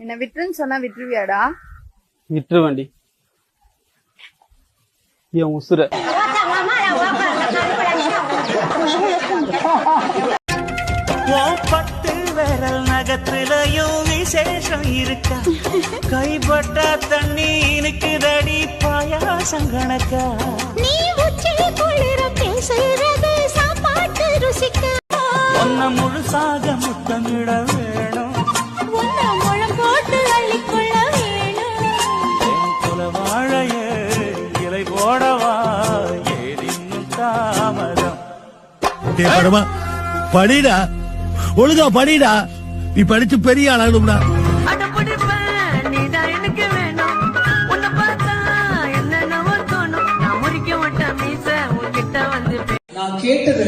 என்ன விட்டுருன்னு சொன்னா விட்டுருவியாடா? விட்டுருவேண்டி என் உசுர. பட்டு விரல் நகத்திலையும் விசேஷம் இருக்கா? கைப்பட்ட தண்ணி இனுக்குதடி பாயாசம் கணக்கா? நீ உச்சி குளிர பேசுறது சாப்பாட்டு ருசிக்க. ஒன்ன முழுசாக முத்தமிட வேணும், உன்ன முழம் போட்டு அள்ளிக்கொள்ள வேணும். என் குல வாழையே இலை போடவா ஏன் இன்னும் தாமதம்? படிடா, ஒழுங்கா படிடா, நீ படிச்சு பெரிய ஆளாகணும்டா. நான் கேட்டது